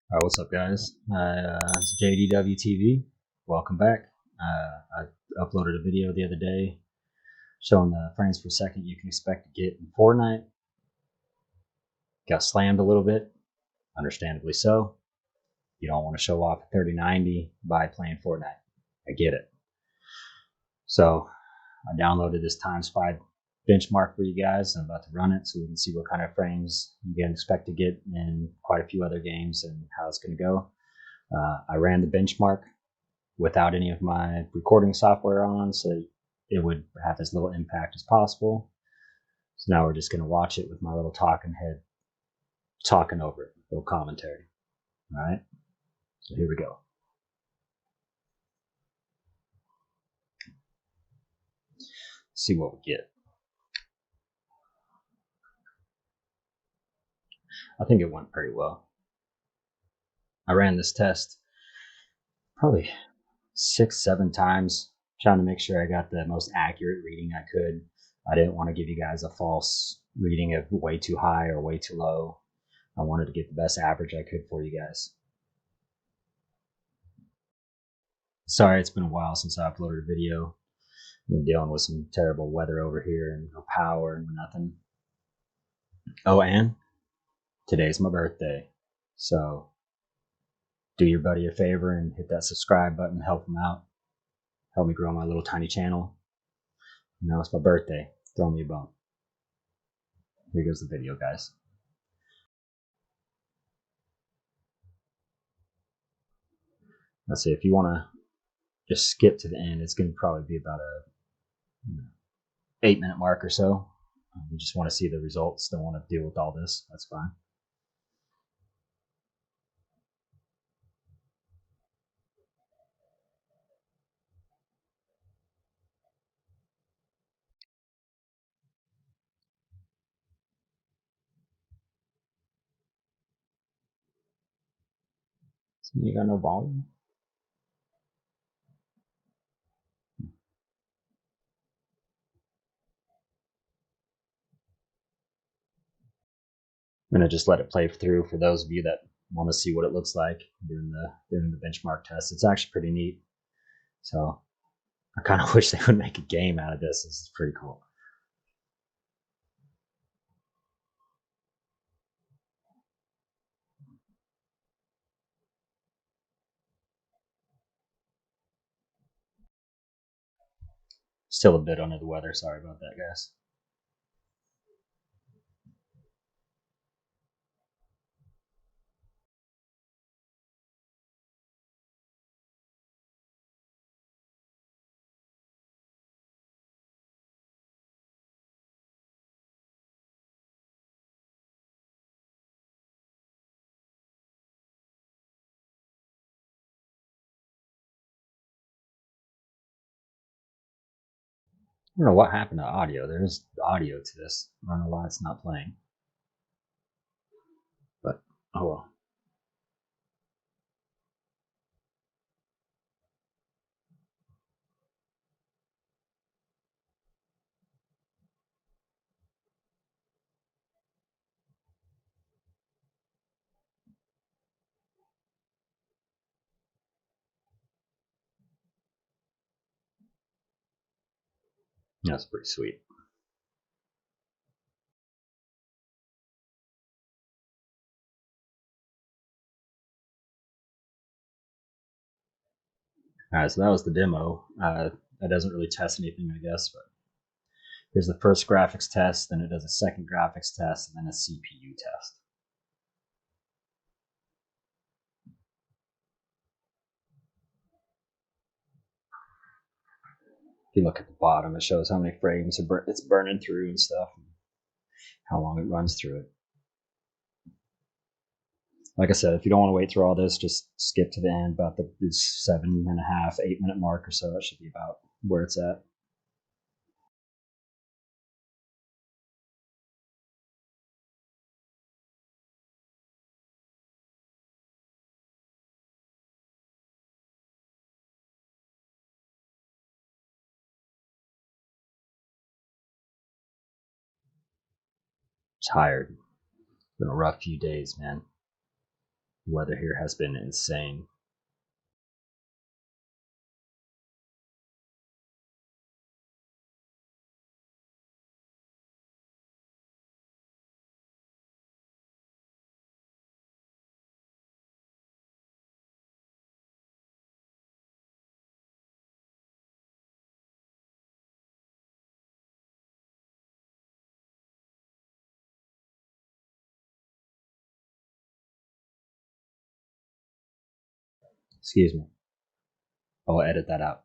Alright, what's up, guys? It's JDWTV. Welcome back. I uploaded a video the other day showing the frames per second you can expect to get in Fortnite. Got slammed a little bit, understandably so. You don't want to show off 3090 by playing Fortnite. I get it. So I downloaded this Timespy benchmark for you guys. I'm about to run it so we can see what kind of frames you can expect to get in quite a few other games and how it's going to go. I ran the benchmark without any of my recording software on, so it would have as little impact as possible. So now we're just going to watch it with my little talking head talking over it, little commentary. All right, so here we go. See what we get. I think it went pretty well. I ran this test probably 6-7 times, trying to make sure I got the most accurate reading I could. I didn't want to give you guys a false reading of way too high or way too low. I wanted to get the best average I could for you guys. Sorry, it's been a while since I uploaded a video. I've been dealing with some terrible weather over here and no power and nothing. Oh, and today's my birthday. So do your buddy a favor and hit that subscribe button, help him out. Help me grow my little tiny channel. Now it's my birthday. Throw me a bone. Here goes the video, guys. Let's see, if you want to just skip to the end, it's going to probably be about a 8-minute mark or so. You just want to see the results, don't want to deal with all this. That's fine. So you got no volume? I'm gonna just let it play through for those of you that want to see what it looks like doing the benchmark test. It's actually pretty neat. So I kind of wish they would make a game out of this. This is pretty cool. Still a bit under the weather. Sorry about that, guys. I don't know what happened to audio. There's audio to this. I don't know why it's not playing. But oh well. That's pretty sweet. All right, so that was the demo. That doesn't really test anything, I guess, but here's the first graphics test, then it does a second graphics test, and then a CPU test. If you look at the bottom, it shows how many frames it's burning through and stuff, and how long it runs through it. Like I said, if you don't want to wait through all this, just skip to the end, about the 7.5, 8-minute mark or so. That should be about where it's at. Tired. Been a rough few days, man. weather here has been insane. Excuse me. I'll edit that out.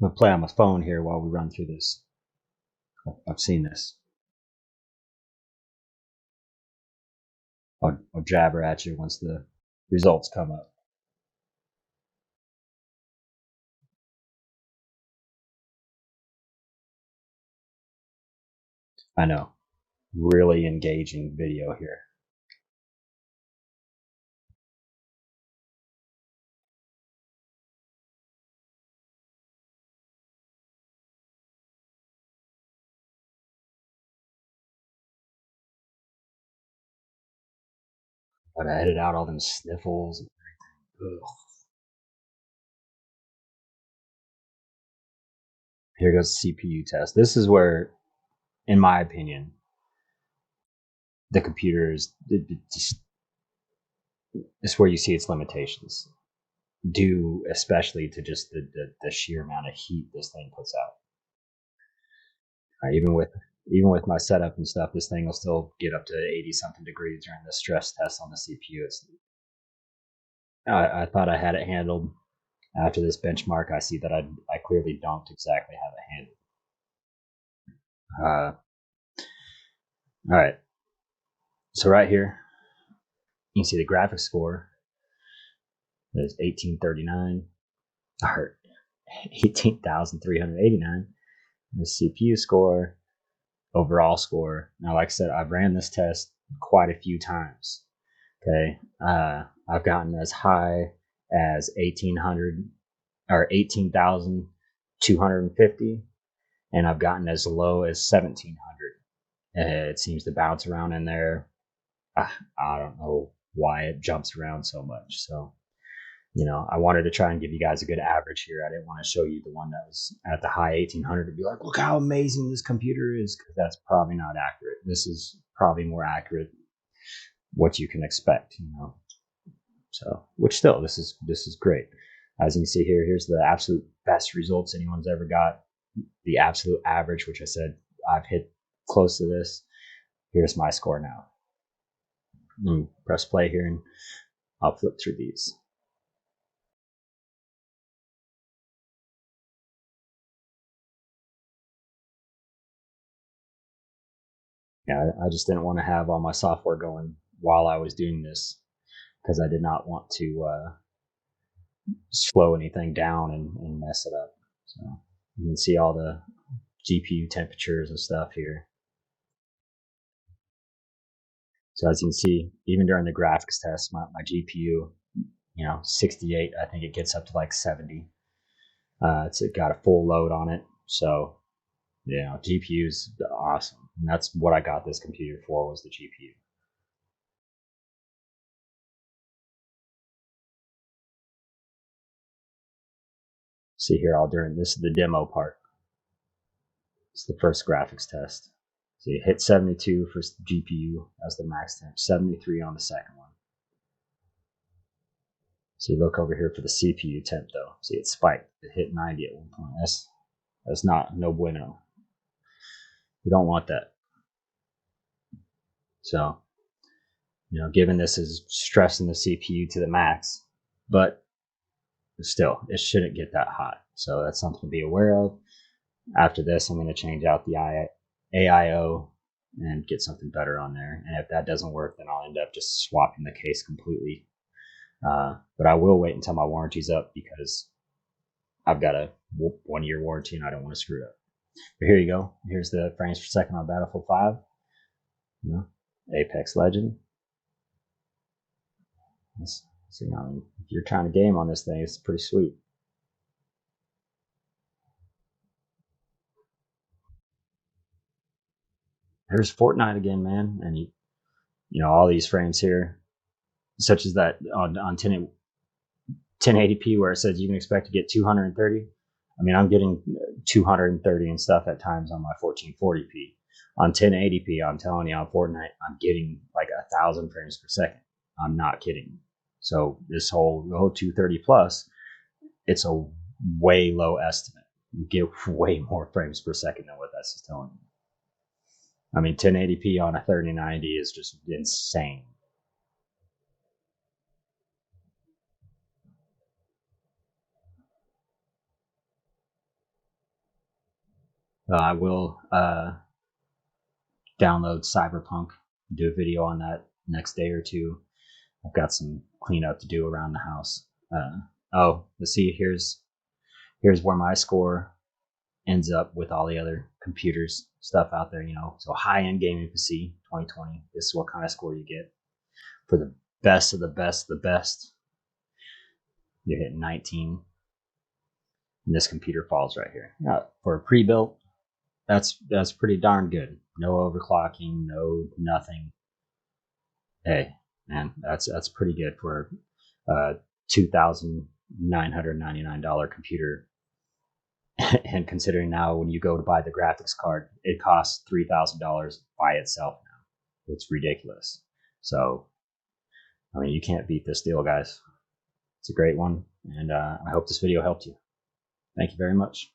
I'm gonna play on my phone here while we run through this. I've seen this. I'll jabber at you once the results come up. I know. Really engaging video here. But I edit out all them sniffles and everything. Ugh. Here goes the CPU test. This is where, in my opinion, the computer is just it's where you see its limitations, due especially to just the sheer amount of heat this thing puts out. Even with my setup and stuff, this thing will still get up to 80 something degrees during the stress test on the CPU. I thought I had it handled. After this benchmark, I see that I clearly don't exactly have it handled. All right. So right here, you can see the graphics score is 1839 or 18,389. The CPU score, overall score. Now, like I said, I've ran this test quite a few times. Okay, I've gotten as high as 1,800 or 18,250, and I've gotten as low as 1,700. It seems to bounce around in there. I don't know why it jumps around so much. So, I wanted to try and give you guys a good average here. I didn't want to show you the one that was at the high 1,800 to be like, look how amazing this computer is, because that's probably not accurate. This is probably more accurate what you can expect, So, which still, this is great. As you can see here, here's the absolute best results anyone's ever got. The absolute average, which I said I've hit close to this. Here's my score now. Let me press play here and I'll flip through these. Yeah, I just didn't want to have all my software going while I was doing this because I did not want to slow anything down and mess it up. So you can see all the GPU temperatures and stuff here. So as you can see, even during the graphics test, my GPU, 68, I think it gets up to like 70. It's got a full load on it. So, GPU's awesome. And that's what I got this computer for, was the GPU. See here, this is the demo part. It's the first graphics test. So you hit 72 for GPU as the max temp, 73 on the second one. So you look over here for the CPU temp though. See, it spiked. It hit 90 at one point. That's no bueno. You don't want that. So, given this is stressing the CPU to the max, but still, it shouldn't get that hot. So that's something to be aware of. After this, I'm going to change out the AIO and get something better on there. And if that doesn't work, then I'll end up just swapping the case completely. But I will wait until my warranty's up because I've got a 1-year warranty and I don't want to screw it up. But here you go. Here's the frames per second on Battlefield 5. You know, Apex Legend. So, I mean, if you're trying to game on this thing, it's pretty sweet. Here's Fortnite again, man, and you know all these frames here, such as that on 1080p where it says you can expect to get 230. I mean, I'm getting 230 and stuff at times on my 1440p. On 1080p, I'm telling you, on Fortnite, I'm getting like 1,000 frames per second. I'm not kidding. So this whole 230 plus, it's a way low estimate. You get way more frames per second than what that's telling you. I mean, 1080p on a 3090 is just insane. I will download Cyberpunk, do a video on that next day or two. I've got some cleanup to do around the house. Let's see. Here's where my score ends up with all the other computers stuff out there. You know, so high end gaming PC 2020. This is what kind of score you get for the best of the best of the best. You're hitting 19. And this computer falls right here. Now, for a pre-built, that's pretty darn good. No overclocking, no nothing. Hey, man, that's pretty good for a $2,999 computer. And considering now when you go to buy the graphics card, it costs $3,000 by itself now. It's ridiculous. So, I mean, you can't beat this deal, guys. It's a great one, and I hope this video helped you. Thank you very much.